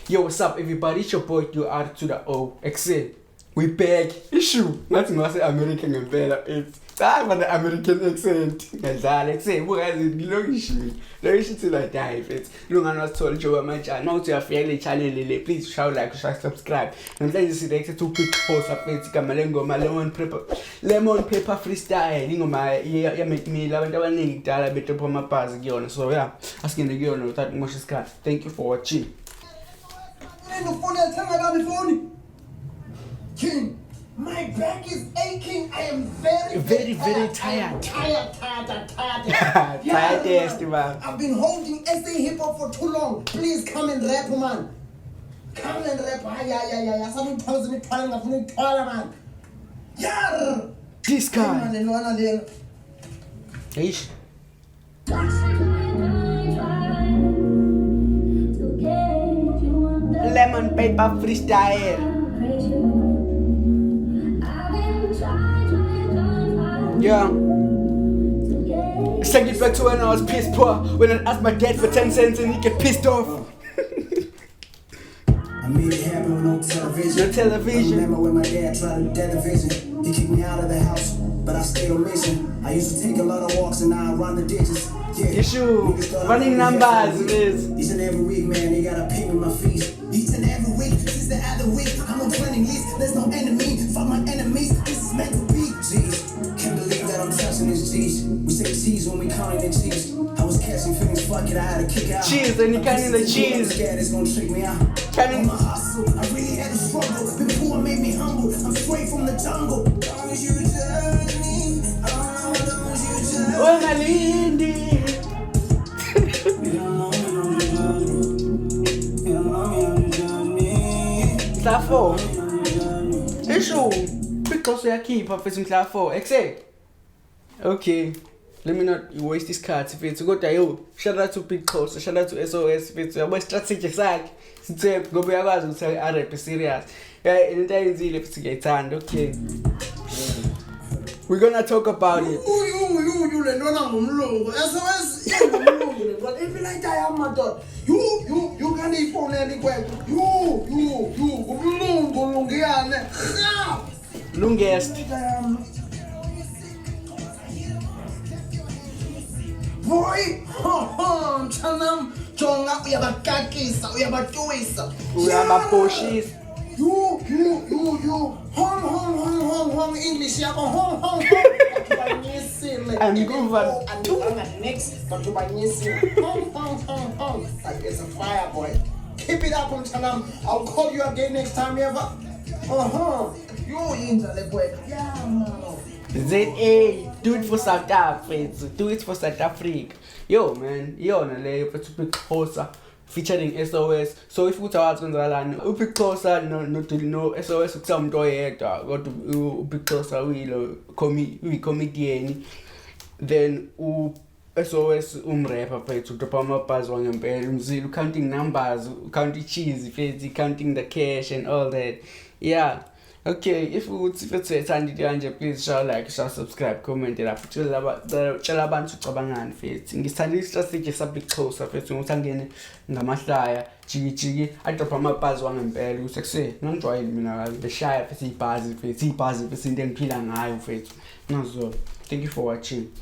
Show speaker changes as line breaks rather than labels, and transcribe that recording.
Yo, what's up, everybody? It's your boy, you R to the O. Excel. We back. Issue. Nothing was American and better. It's time for the American accent. Excel. Who has it? No issue. No issue till I die. It's you know, I'm not told you my channel. Now to your fairly channel, please shout like, share, subscribe. I'm glad you see the two quick posts of it. Kamalengo, my lemon pepper freestyle. You know, my yeah, make me love it. I need that a bit of my pass. So, yeah, asking the girl without much scat. Thank you for watching.
King, my back is aching. I am very
tired.
Tired,
man.
I've been holding SA hip hop for too long. Please come and rap, man. Come and rap. Yeah. Something tells me man. Yeah.
This guy. Ish. Lemon paper freestyle. Yeah. Send it back to when I was pissed poor. When I asked my dad for 10 cents and he get pissed off.
I made it happen with no television.
No television.
I remember when my dad tried to television. He kicked me out of the house, but I stayed on mission. I used to take a lot of walks and now I run the ditches. Yeah.
Issue. Running numbers, Liz.
Each and every week, man, they gotta pay me my fees. Each and every week, since the other week, I'm on trending list. There's no enemy, fuck my enemies. This is meant to be. Jeez, can't believe that I'm touching this G's. We say cheese when we counting the cheese. I was catching feelings, fuck it, I had to kick out.
Cheese, and you counting the cheese.
Scared it's gonna trick me out.
Counting
my hustle, I really had to struggle. Before it made me humble, I'm straight from the jungle. Don't you judge me? Oh, don't you judge me?
Oh, Malindi. Claro. Issue. Because we are keep up with claro. Excel. Okay. Let me not waste this card. If it's good, yo. Shout out to Big Coast. Shout out to SOS. If it's your strategy side. Since go be able to say I rap serious. Yeah, anytime it's easy to get hand. Okay. We're gonna talk about it.
You SOS but if you like I am my dog. You can eat phone anywhere.
Longest.
Boy, chanam chonga uyabakakisa uyabatuisa.
Uyabaposhes.
You hong English yako hong
I'm good.
And next but you buy hong like it's a fire, boy. Keep it up on Chanam. I'll call you again next time ever. You in boy. Yeah, man.
ZA, do it for South Africa. Do it for South Africa. Yo, man, yo, let's be closer. Featuring SOS. So if you talk about Upi Closer, no SOS some toy go to Upi Closer, we comedian. Then SOS rapper to the palm pass on your counting numbers, counting cheese, counting the cash and all that. Yeah. Okay, if you would see it, please share, like, share, subscribe, comment, and after Chalaban to Chabangan Fates. In this strategy, subject closer, face to Tangin, Namaslaya, Chigi, I drop my pass one and bear you success. Non join me, the shy, if he passes, if he passes, if he then kill an eye of it. No, so thank you for watching.